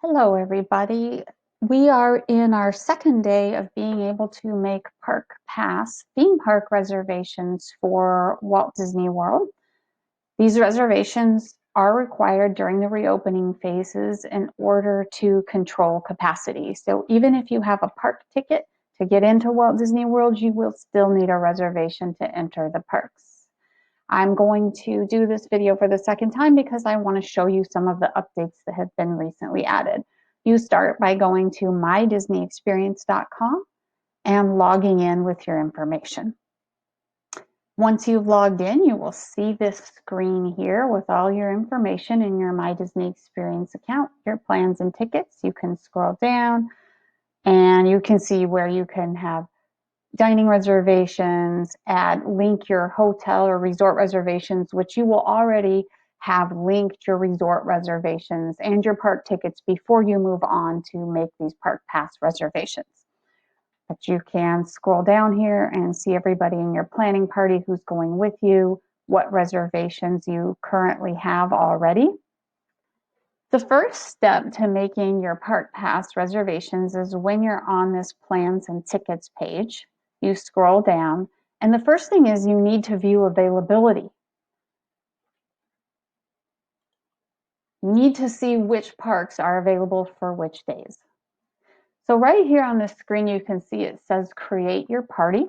Hello, everybody. We are in our second day of being able to make Park Pass theme park reservations for Walt Disney World. These reservations are required during the reopening phases in order to control capacity. So even if you have a park ticket to get into Walt Disney World, you will still need a reservation to enter the parks. I'm going to do this video for the second time because I want to show you some of the updates that have been recently added. You start by going to mydisneyexperience.com and logging in with your information. Once you've logged in, you will see this screen here with all your information in your My Disney Experience account, your plans and tickets. You can scroll down and you can see where you can have dining reservations, link your hotel or resort reservations, which you will already have linked your resort reservations and your park tickets before you move on to make these Park Pass reservations. But you can scroll down here and see everybody in your planning party who's going with you, what reservations you currently have already. The first step to making your Park Pass reservations is when you're on this plans and tickets page. You scroll down, and the first thing is you need to view availability. You need to see which parks are available for which days. So right here on the screen, you can see it says create your party.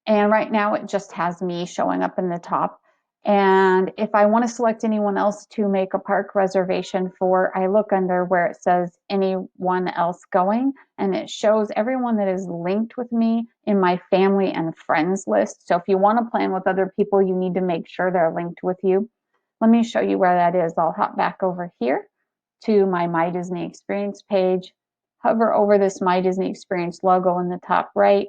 And right now it just has me showing up in the top. And if I want to select anyone else to make a park reservation for, I look under where it says anyone else going, and it shows everyone that is linked with me in my family and friends list. So if you want to plan with other people, you need to make sure they're linked with you. Let me show you where that is. I'll hop back over here to my Disney Experience page, hover over this My Disney Experience logo in the top right,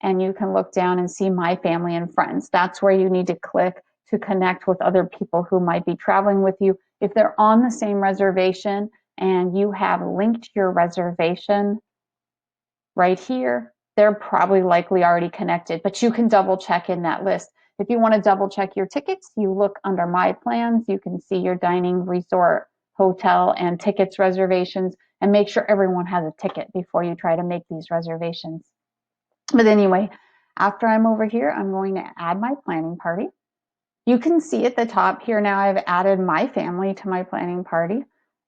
and you can look down and see my family and friends. That's where you need to click to connect with other people who might be traveling with you. If they're on the same reservation and you have linked your reservation right here, they're probably likely already connected, but you can double check in that list. If you want to double check your tickets, you look under My Plans. You can see your dining, resort, hotel, and tickets reservations, and make sure everyone has a ticket before you try to make these reservations. But anyway, after I'm over here, I'm going to add my planning party. You can see at the top here now I've added my family to my planning party,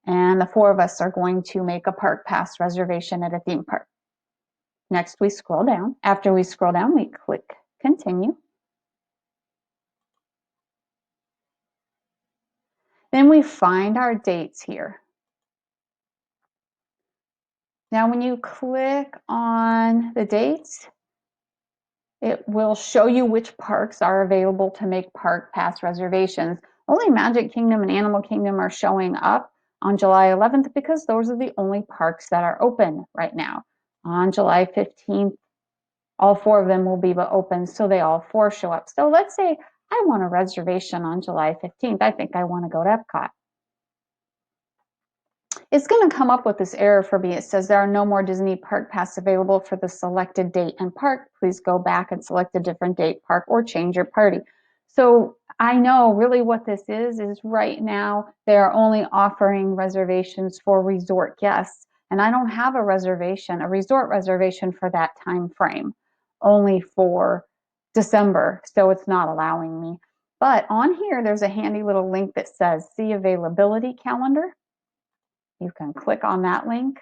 and the four of us are going to make a Park Pass reservation at a theme park. Next, we scroll down. After we scroll down, we click Continue. Then we find our dates here. Now, when you click on the dates, it will show you which parks are available to make Park Pass reservations. Only Magic Kingdom and Animal Kingdom are showing up on July 11th because those are the only parks that are open right now. On July 15th, all four of them will be open, so they all four show up. So let's say I want a reservation on July 15th. I think I want to go to Epcot. It's going to come up with this error for me. It says there are no more Disney Park Pass available for the selected date and park. Please go back and select a different date, park, or change your party. So I know really what this is right now they're only offering reservations for resort guests, and I don't have a resort reservation for that time frame, only for December, so it's not allowing me. But on here, there's a handy little link that says See Availability Calendar. You can click on that link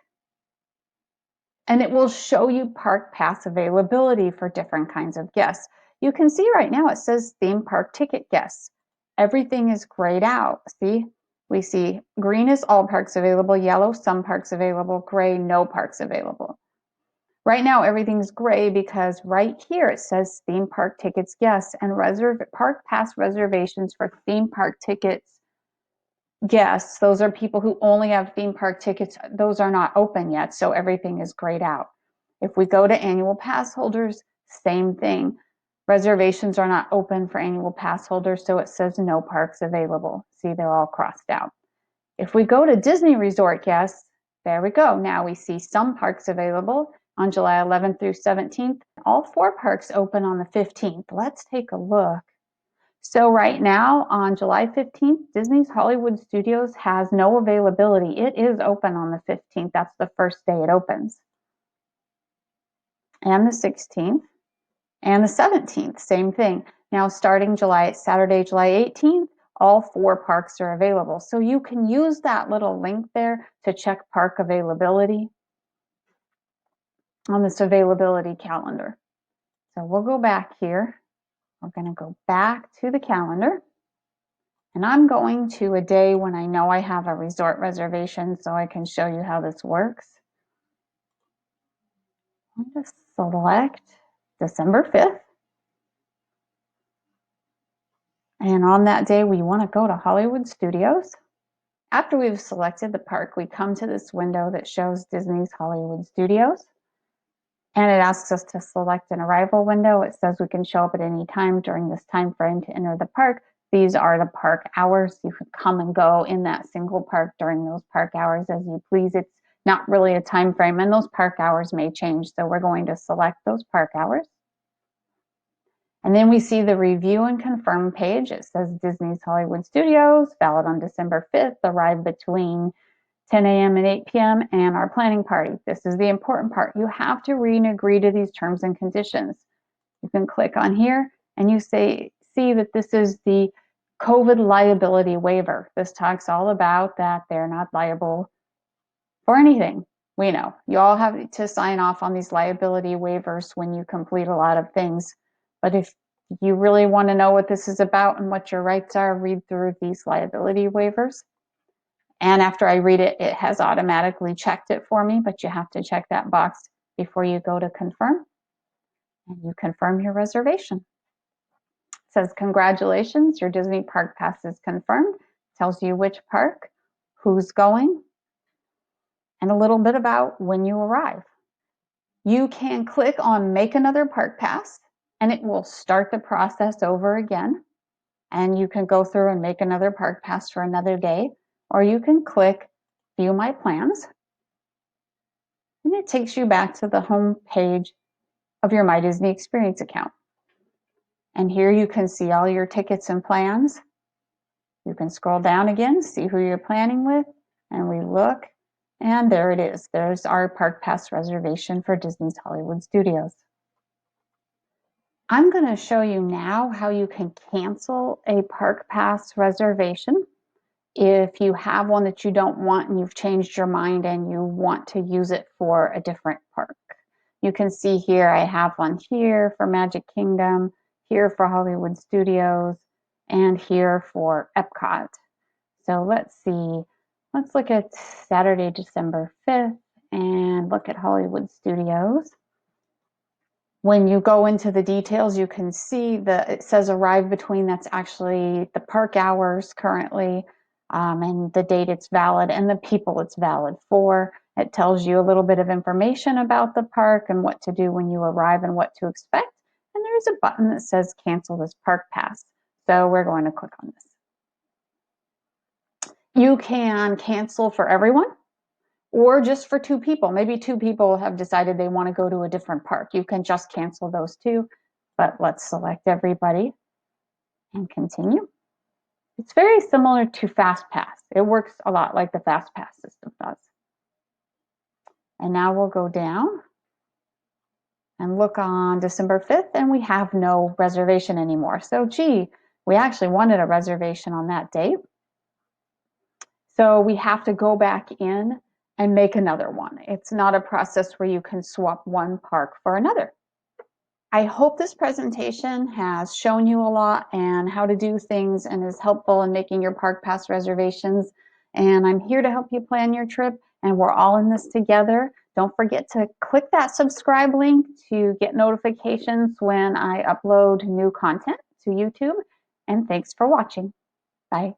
and it will show you Park Pass availability for different kinds of guests. You can see right now it says theme park ticket guests. Everything is grayed out. See, we see green is all parks available, yellow, some parks available, gray, no parks available. Right now everything's gray because right here it says theme park tickets guests, and Park Pass reservations for theme park tickets guests, those are people who only have theme park tickets, those are not open yet, so everything is grayed out. If we go to annual pass holders, same thing. Reservations are not open for annual pass holders, so it says no parks available. See, they're all crossed out. If we go to Disney Resort guests, there we go. Now we see some parks available on July 11th through 17th. All four parks open on the 15th. Let's take a look. So right now on July 15th, Disney's Hollywood Studios has no availability. It is open on the 15th. That's the first day it opens. And the 16th and the 17th, same thing. Now starting Saturday, July 18th, all 4 parks are available. So you can use that little link there to check park availability on this availability calendar. So we'll go back here. We're going to go back to the calendar. And I'm going to a day when I know I have a resort reservation so I can show you how this works. I'm going to select December 5th. And on that day, we want to go to Hollywood Studios. After we've selected the park, we come to this window that shows Disney's Hollywood Studios. And it asks us to select an arrival window. It says we can show up at any time during this time frame to enter the park. These are the park hours. You can come and go in that single park during those park hours as you please. It's not really a time frame, and those park hours may change. So we're going to select those park hours. And then we see the review and confirm page. It says Disney's Hollywood Studios, valid on December 5th, arrive between 10 a.m. and 8 p.m. and our planning party. This is the important part. You have to read and agree to these terms and conditions. You can click on here and you see that this is the COVID liability waiver. This talks all about that they're not liable for anything. We know you all have to sign off on these liability waivers when you complete a lot of things. But if you really want to know what this is about and what your rights are, read through these liability waivers. And after I read it, it has automatically checked it for me, but you have to check that box before you go to confirm. And you confirm your reservation. It says, congratulations, your Disney Park Pass is confirmed. It tells you which park, who's going, and a little bit about when you arrive. You can click on Make Another Park Pass, and it will start the process over again. And you can go through and make another Park Pass for another day, or you can click View My Plans, and it takes you back to the home page of your My Disney Experience account. And here you can see all your tickets and plans. You can scroll down again, see who you're planning with, and we look, and there it is. There's our Park Pass reservation for Disney's Hollywood Studios. I'm going to show you now how you can cancel a Park Pass reservation if you have one that you don't want and you've changed your mind and you want to use it for a different park. You can see here I have one here for Magic Kingdom, here for Hollywood Studios, and here for Epcot. So let's see. Let's look at Saturday, December 5th and look at Hollywood Studios. When you go into the details, you can see that it says arrive between. That's actually the park hours currently, and the date it's valid and the people it's valid for. It tells you a little bit of information about the park and what to do when you arrive and what to expect. And there's a button that says cancel this park pass. So we're going to click on this. You can cancel for everyone, or just for 2 people. Maybe 2 people have decided they want to go to a different park. You can just cancel those 2, but let's select everybody and continue. It's very similar to FastPass. It works a lot like the FastPass system does. And now we'll go down and look on December 5th, and we have no reservation anymore. So, gee, we actually wanted a reservation on that date. So we have to go back in and make another one. It's not a process where you can swap one park for another. I hope this presentation has shown you a lot and how to do things and is helpful in making your Park Pass reservations. And I'm here to help you plan your trip, and we're all in this together. Don't forget to click that subscribe link to get notifications when I upload new content to YouTube. And thanks for watching. Bye.